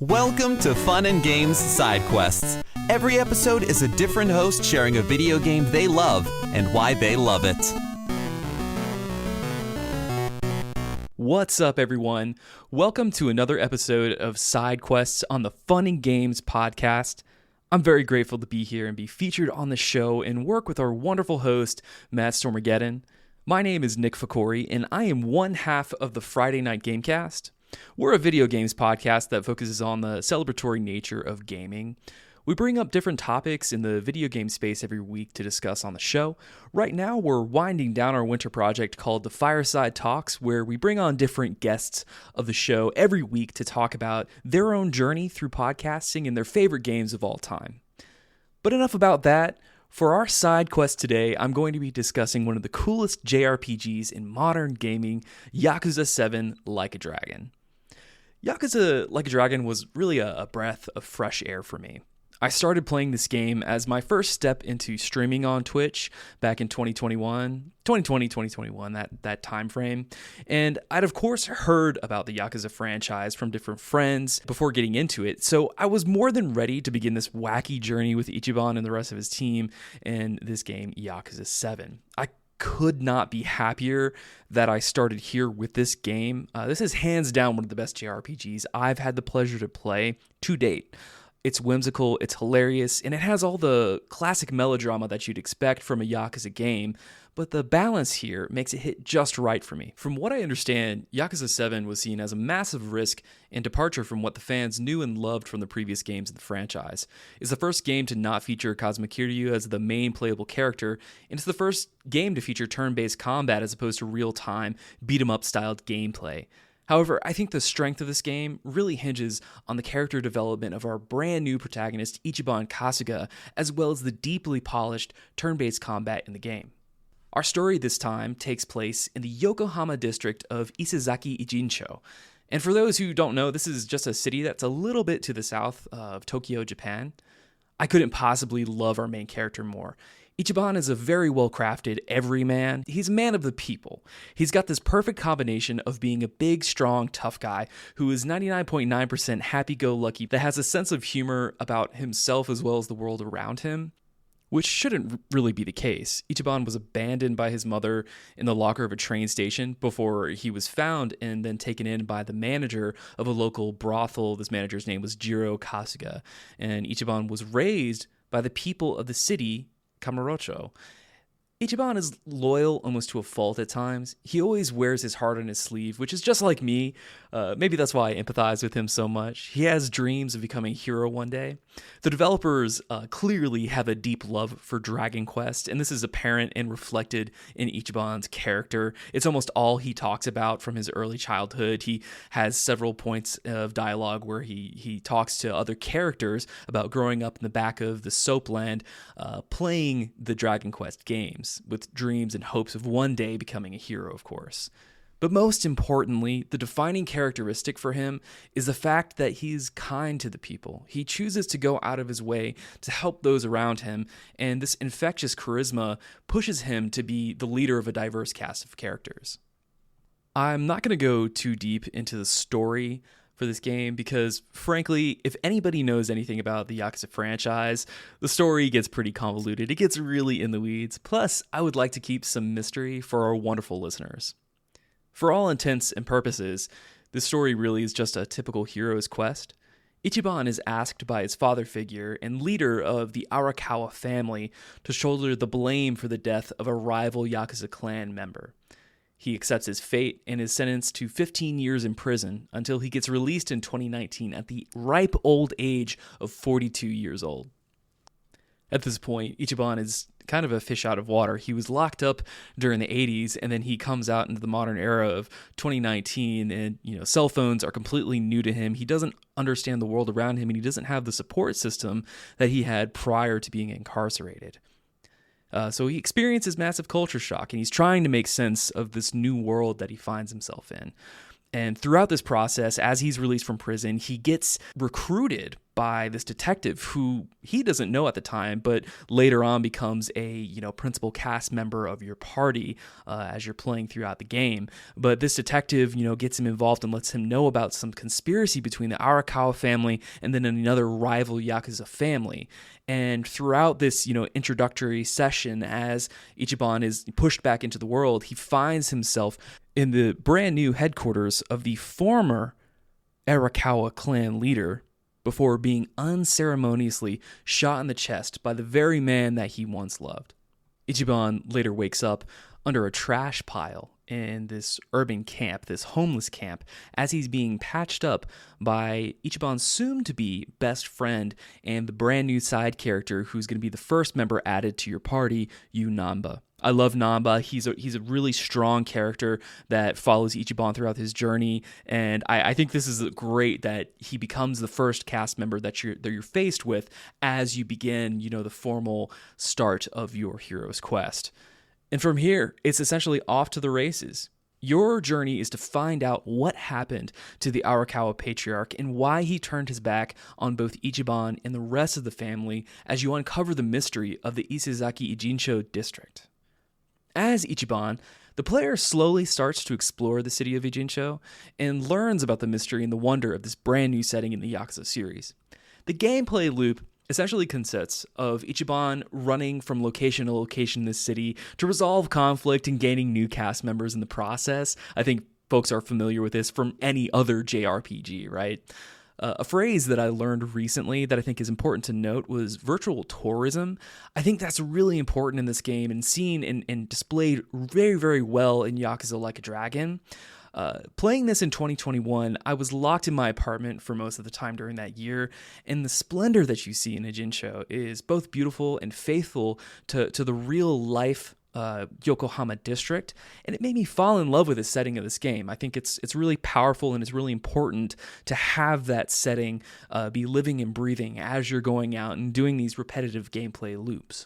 Welcome to Fun and Games Side Quests. Every episode is a different host sharing a video game they love and why they love it. What's up, everyone? Welcome to another episode of Side Quests on the Fun and Games podcast. I'm very grateful to be here and be featured on the show and work with our wonderful host, Matt Stormageddon. My name is Nick Fakhoury, and I am one half of the Friday Night Gamecast. We're a video games podcast that focuses on the celebratory nature of gaming. We bring up different topics in the video game space every week to discuss on the show. Right now, we're winding down our winter project called the Fireside Talks, where we bring on different guests of the show every week to talk about their own journey through podcasting and their favorite games of all time. But enough about that. For our side quest today, I'm going to be discussing one of the coolest JRPGs in modern gaming, Yakuza 7 Like a Dragon. Yakuza Like a Dragon was really a breath of fresh air for me. I started playing this game as my first step into streaming on Twitch back in 2021, that time frame. And I'd of course heard about the Yakuza franchise from different friends before getting into it, so I was more than ready to begin this wacky journey with Ichiban and the rest of his team in this game, Yakuza 7. I could not be happier that I started here with this game. This is hands down one of the best JRPGs I've had the pleasure to play to date. It's whimsical, it's hilarious, and it has all the classic melodrama that you'd expect from a Yakuza game, but the balance here makes it hit just right for me. From what I understand, Yakuza 7 was seen as a massive risk and departure from what the fans knew and loved from the previous games of the franchise. It's the first game to not feature Kazuma Kiryu as the main playable character, and it's the first game to feature turn-based combat as opposed to real-time, beat-em-up styled gameplay. However, I think the strength of this game really hinges on the character development of our brand new protagonist, Ichiban Kasuga, as well as the deeply polished turn-based combat in the game. Our story this time takes place in the Yokohama district of Isezaki Ijincho. And for those who don't know, this is just a city that's a little bit to the south of Tokyo, Japan. I couldn't possibly love our main character more. Ichiban is a very well-crafted everyman. He's a man of the people. He's got this perfect combination of being a big, strong, tough guy who is 99.9% happy-go-lucky, that has a sense of humor about himself as well as the world around him, which shouldn't really be the case. Ichiban was abandoned by his mother in the locker of a train station before he was found and then taken in by the manager of a local brothel. This manager's name was Jiro Kasuga, and Ichiban was raised by the people of the city, Kamurocho. Ichiban is loyal almost to a fault at times. He always wears his heart on his sleeve, which is just like me. Maybe that's why I empathize with him so much. He has dreams of becoming a hero one day. The developers clearly have a deep love for Dragon Quest, and this is apparent and reflected in Ichiban's character. It's almost all he talks about from his early childhood. He has several points of dialogue where he talks to other characters about growing up in the back of the soapland, playing the Dragon Quest games, with dreams and hopes of one day becoming a hero, of course. But most importantly, the defining characteristic for him is the fact that he's kind to the people. He chooses to go out of his way to help those around him, and this infectious charisma pushes him to be the leader of a diverse cast of characters. I'm not going to go too deep into the story for this game because, frankly, if anybody knows anything about the Yakuza franchise, the story gets pretty convoluted. It gets really in the weeds. Plus, I would like to keep some mystery for our wonderful listeners. For all intents and purposes, this story really is just a typical hero's quest. Ichiban is asked by his father figure and leader of the Arakawa family to shoulder the blame for the death of a rival Yakuza clan member. He accepts his fate and is sentenced to 15 years in prison until he gets released in 2019 at the ripe old age of 42 years old. At this point, Ichiban is kind of a fish out of water. He was locked up during the 80s, and then he comes out into the modern era of 2019, and cell phones are completely new to him. He doesn't understand the world around him, and he doesn't have the support system that he had prior to being incarcerated. So he experiences massive culture shock, and he's trying to make sense of this new world that he finds himself in. And throughout this process, as he's released from prison, he gets recruited by this detective who he doesn't know at the time, but later on becomes a principal cast member of your party as you're playing throughout the game. But this detective gets him involved and lets him know about some conspiracy between the Arakawa family and then another rival Yakuza family. And throughout this introductory session, as Ichiban is pushed back into the world, he finds himself in the brand new headquarters of the former Arakawa clan leader, before being unceremoniously shot in the chest by the very man that he once loved. Ichiban later wakes up under a trash pile in this urban camp, this homeless camp, as he's being patched up by Ichiban's soon-to-be best friend and the brand new side character who's going to be the first member added to your party, Yu Namba. I love Namba. He's a really strong character that follows Ichiban throughout his journey, and I think this is great that he becomes the first cast member that you're faced with as you begin, the formal start of your hero's quest. And from here, it's essentially off to the races. Your journey is to find out what happened to the Arakawa patriarch and why he turned his back on both Ichiban and the rest of the family as you uncover the mystery of the Isezaki Ijincho district. As Ichiban, the player slowly starts to explore the city of Ijincho and learns about the mystery and the wonder of this brand new setting in the Yakuza series. The gameplay loop essentially consists of Ichiban running from location to location in the city to resolve conflict and gaining new cast members in the process. I think folks are familiar with this from any other JRPG, right? A phrase that I learned recently that I think is important to note was virtual tourism. I think that's really important in this game and seen and displayed very, very well in Yakuza Like a Dragon. Playing this in 2021, I was locked in my apartment for most of the time during that year, and the splendor that you see in Ijincho is both beautiful and faithful to the real life Yokohama district, and it made me fall in love with the setting of this game. I think it's really powerful and it's really important to have that setting be living and breathing as you're going out and doing these repetitive gameplay loops.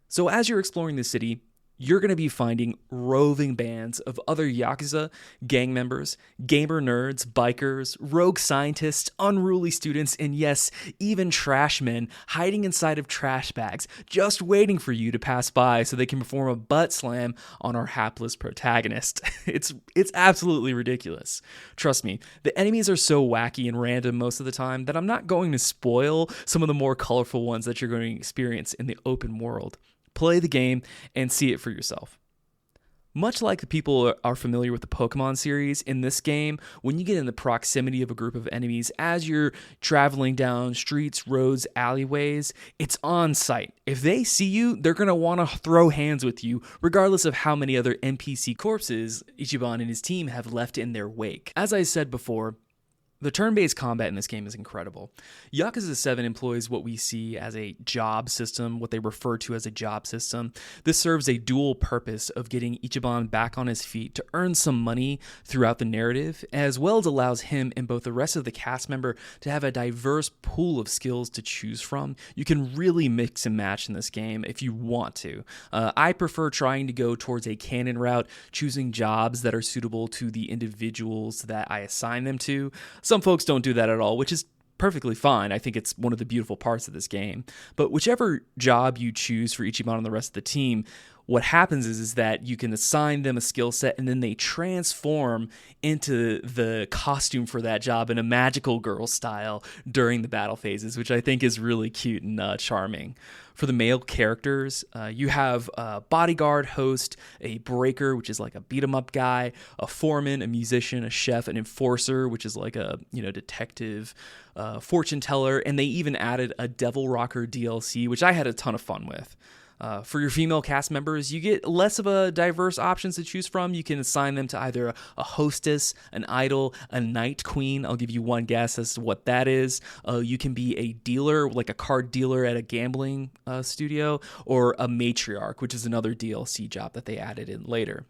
So as you're exploring the city, you're going to be finding roving bands of other Yakuza, gang members, gamer nerds, bikers, rogue scientists, unruly students, and yes, even trash men hiding inside of trash bags, just waiting for you to pass by so they can perform a butt slam on our hapless protagonist. It's absolutely ridiculous. Trust me, the enemies are so wacky and random most of the time that I'm not going to spoil some of the more colorful ones that you're going to experience in the open world. Play the game and see it for yourself. Much like the people are familiar with the Pokemon series, in this game, when you get in the proximity of a group of enemies, as you're traveling down streets, roads, alleyways, it's on sight. If they see you, they're going to want to throw hands with you, regardless of how many other NPC corpses Ichiban and his team have left in their wake. As I said before, the turn-based combat in this game is incredible. Yakuza 7 employs what we see as a job system, what they refer to as a job system. This serves a dual purpose of getting Ichiban back on his feet to earn some money throughout the narrative, as well as allows him and both the rest of the cast member to have a diverse pool of skills to choose from. You can really mix and match in this game if you want to. I prefer trying to go towards a canon route, choosing jobs that are suitable to the individuals that I assign them to. Some folks don't do that at all, which is perfectly fine. I think it's one of the beautiful parts of this game. But whichever job you choose for Ichiban and the rest of the team, what happens is that you can assign them a skill set and then they transform into the costume for that job in a magical girl style during the battle phases, which I think is really cute and charming. For the male characters, you have a bodyguard, host, a breaker, which is like a beat-em-up guy, a foreman, a musician, a chef, an enforcer, which is like a detective, fortune teller, and they even added a Devil Rocker DLC, which I had a ton of fun with. For your female cast members, you get less of a diverse options to choose from. You can assign them to either a hostess, an idol, a night queen. I'll give you one guess as to what that is. You can be a dealer, like a card dealer at a gambling studio, or a matriarch, which is another DLC job that they added in later.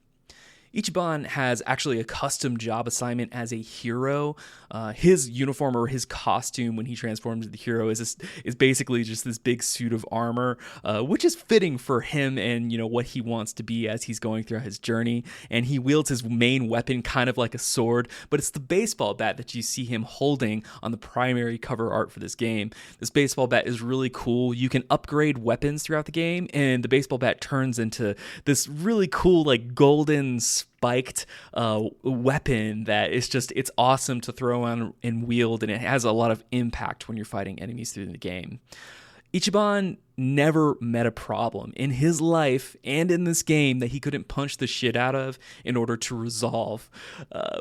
Ichiban has actually a custom job assignment as a hero. His uniform or his costume when he transforms into the hero is basically just this big suit of armor, which is fitting for him and what he wants to be as he's going through his journey. And he wields his main weapon kind of like a sword, but it's the baseball bat that you see him holding on the primary cover art for this game. This baseball bat is really cool. You can upgrade weapons throughout the game, and the baseball bat turns into this really cool golden spiked weapon that is it's awesome to throw on and wield, and it has a lot of impact when you're fighting enemies through the game. Ichiban never met a problem in his life and in this game that he couldn't punch the shit out of in order to resolve.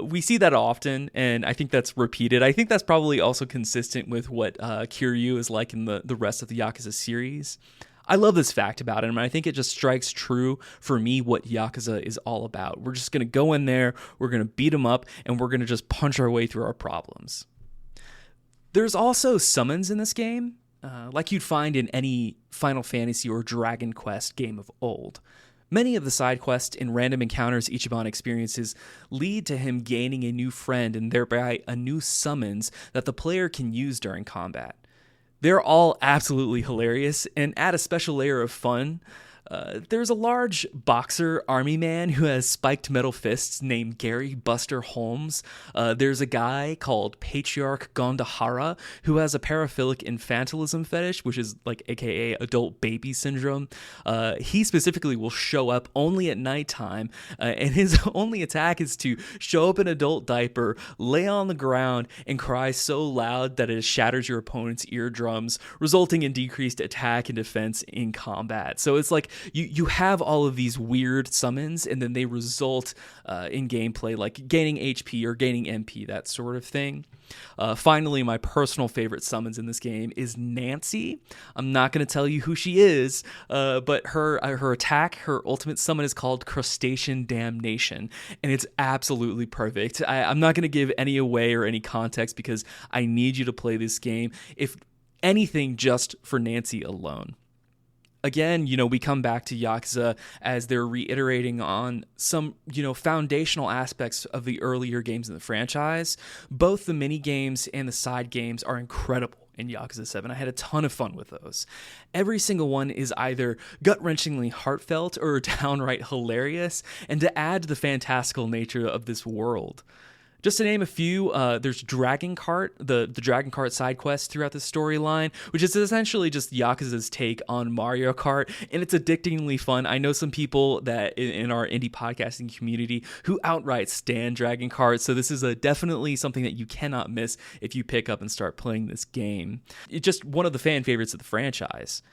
We see that often, and I think that's repeated. I think that's probably also consistent with what Kiryu is like in the rest of the Yakuza series. I love this fact about him, and I think it just strikes true for me what Yakuza is all about. We're just going to go in there, we're going to beat him up, and we're going to just punch our way through our problems. There's also summons in this game, like you'd find in any Final Fantasy or Dragon Quest game of old. Many of the side quests and random encounters Ichiban experiences lead to him gaining a new friend and thereby a new summons that the player can use during combat. They're all absolutely hilarious and add a special layer of fun. There's a large boxer army man who has spiked metal fists named Gary Buster Holmes. There's a guy called Patriarch Gondahara who has a paraphilic infantilism fetish, which is aka adult baby syndrome. He specifically will show up only at nighttime, and his only attack is to show up in an adult diaper, lay on the ground, and cry so loud that it shatters your opponent's eardrums, resulting in decreased attack and defense in combat. So it's you have all of these weird summons, and then they result in gameplay, like gaining HP or gaining MP, that sort of thing. Finally, my personal favorite summons in this game is Nancy. I'm not going to tell you who she is, but her attack, her ultimate summon is called Crustacean Damnation, and it's absolutely perfect. I'm not going to give any away or any context because I need you to play this game, if anything, just for Nancy alone. Again, we come back to Yakuza as they're reiterating on some, foundational aspects of the earlier games in the franchise. Both the mini games and the side games are incredible in Yakuza 7. I had a ton of fun with those. Every single one is either gut-wrenchingly heartfelt or downright hilarious, and to add to the fantastical nature of this world. Just to name a few, there's Dragon Kart, the Dragon Kart side quest throughout the storyline, which is essentially just Yakuza's take on Mario Kart, and it's addictingly fun. I know some people that in our indie podcasting community who outright stan Dragon Kart, so this is definitely something that you cannot miss if you pick up and start playing this game. It's just one of the fan favorites of the franchise.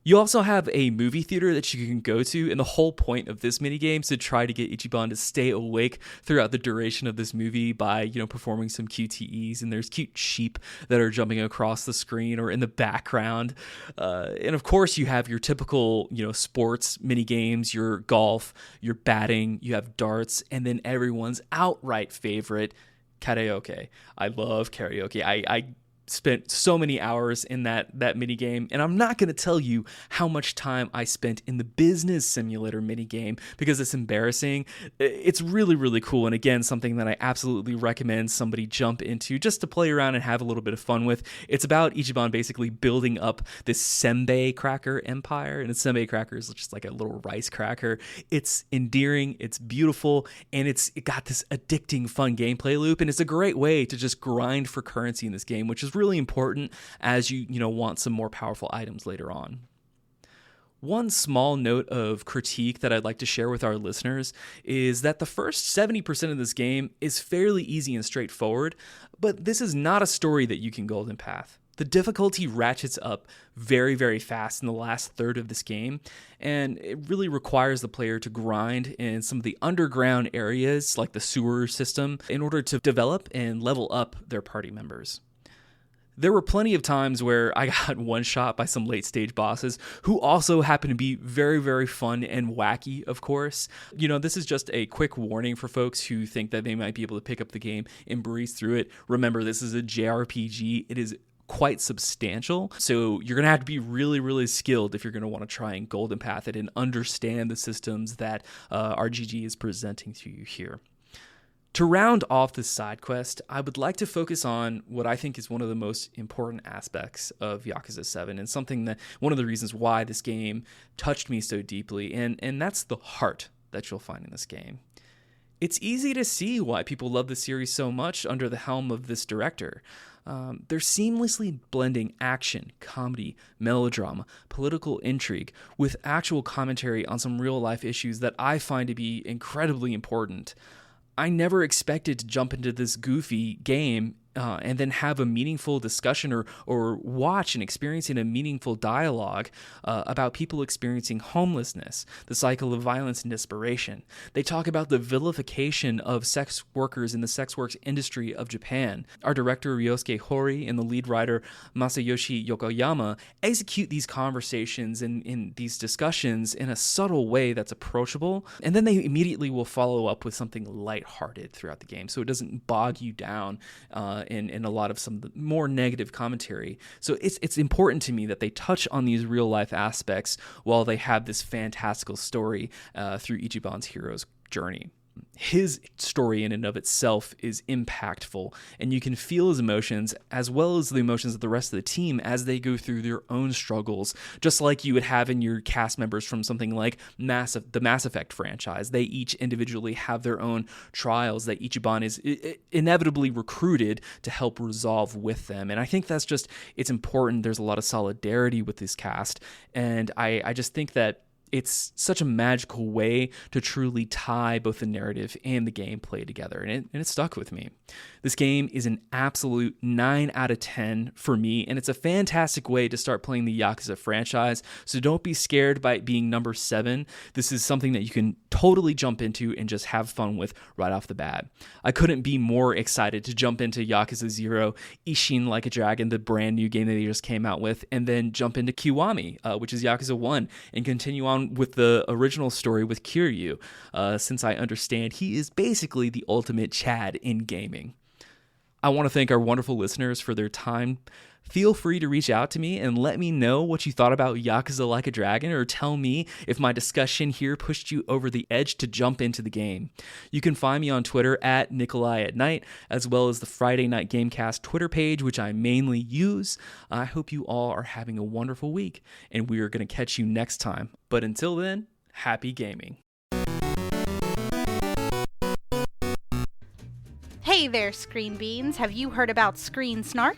You also have a movie theater that you can go to, and the whole point of this minigame is to try to get Ichiban to stay awake throughout the duration of this movie by, performing some QTEs, and there's cute sheep that are jumping across the screen or in the background. And of course, you have your typical, sports minigames, your golf, your batting, you have darts, and then everyone's outright favorite, karaoke. I love karaoke. I spent so many hours in that mini game, and I'm not going to tell you how much time I spent in the business simulator mini game because it's embarrassing. It's really, really cool, and again, something that I absolutely recommend somebody jump into just to play around and have a little bit of fun with. It's about Ichiban basically building up this senbei cracker empire, and a senbei cracker is just like a little rice cracker. It's endearing, it's beautiful, and it got this addicting, fun gameplay loop, and it's a great way to just grind for currency in this game, which is really important as you want some more powerful items later on. One small note of critique that I'd like to share with our listeners is that the first 70% of this game is fairly easy and straightforward, but this is not a story that you can golden path. The difficulty ratchets up very, very fast in the last third of this game, and it really requires the player to grind in some of the underground areas like the sewer system in order to develop and level up their party members. There were plenty of times where I got one-shot by some late-stage bosses who also happen to be very, very fun and wacky, of course. This is just a quick warning for folks who think that they might be able to pick up the game and breeze through it. Remember, this is a JRPG. It is quite substantial. So you're going to have to be really, really skilled if you're going to want to try and golden path it and understand the systems that RGG is presenting to you here. To round off this side quest, I would like to focus on what I think is one of the most important aspects of Yakuza 7 and something that one of the reasons why this game touched me so deeply, and that's the heart that you'll find in this game. It's easy to see why people love the series so much under the helm of this director. They're seamlessly blending action, comedy, melodrama, political intrigue with actual commentary on some real-life issues that I find to be incredibly important. I never expected to jump into this goofy game and then have a meaningful discussion or watch and experiencing a meaningful dialogue about people experiencing homelessness, the cycle of violence and desperation. They talk about the vilification of sex workers in the sex work industry of Japan. Our director Ryosuke Hori and the lead writer Masayoshi Yokoyama execute these conversations and in these discussions in a subtle way that's approachable, and then they immediately will follow up with something lighthearted throughout the game so it doesn't bog you down in a lot of some of the more negative commentary. So it's important to me that they touch on these real life aspects while they have this fantastical story through Ichiban's hero's journey. His story in and of itself is impactful, and you can feel his emotions as well as the emotions of the rest of the team as they go through their own struggles, just like you would have in your cast members from something like the Mass Effect franchise. They each individually have their own trials that Ichiban is inevitably recruited to help resolve with them, and I think that's just, it's important. There's a lot of solidarity with this cast, and I just think that it's such a magical way to truly tie both the narrative and the gameplay together, and it stuck with me. This game is an absolute 9 out of 10 for me, and it's a fantastic way to start playing the Yakuza franchise, so don't be scared by it being number 7. This is something that you can totally jump into and just have fun with right off the bat. I couldn't be more excited to jump into Yakuza 0, Ishin Like a Dragon, the brand new game that they just came out with, and then jump into Kiwami, which is Yakuza 1, and continue on with the original story with Kiryu, since I understand he is basically the ultimate Chad in gaming. I want to thank our wonderful listeners for their time. Feel free to reach out to me and let me know what you thought about Yakuza Like a Dragon, or tell me if my discussion here pushed you over the edge to jump into the game. You can find me on Twitter at Nikolai at Night, as well as the Friday Night Gamecast Twitter page, which I mainly use. I hope you all are having a wonderful week, and we are going to catch you next time. But until then, happy gaming. Hey there, Screen Beans. Have you heard about Screen Snark?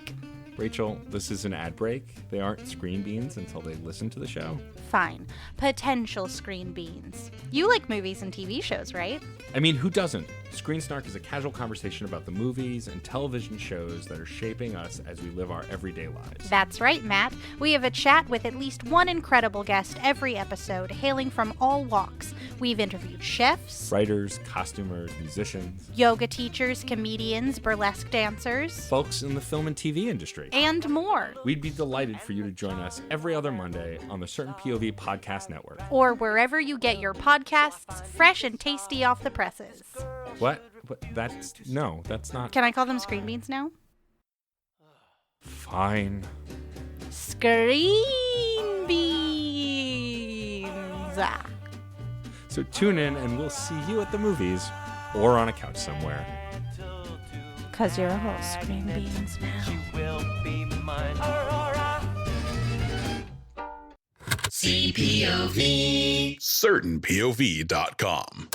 Rachel, this is an ad break. They aren't screen beans until they listen to the show. Fine. Potential Screen Beans. You like movies and TV shows, right? I mean, who doesn't? Screen Snark is a casual conversation about the movies and television shows that are shaping us as we live our everyday lives. That's right, Matt. We have a chat with at least one incredible guest every episode, hailing from all walks. We've interviewed chefs, writers, costumers, musicians, yoga teachers, comedians, burlesque dancers, folks in the film and TV industry, and more. We'd be delighted for you to join us every other Monday on the Certain POV Podcast Network. Or wherever you get your podcasts, fresh and tasty off the presses. What? That's not... Can I call them Screen Beans now? Fine. Screen Beans! So tune in and we'll see you at the movies or on a couch somewhere. 'Cause you're all Screen Beans now. She will be mine. Aurora. CPOV. CertainPOV.com.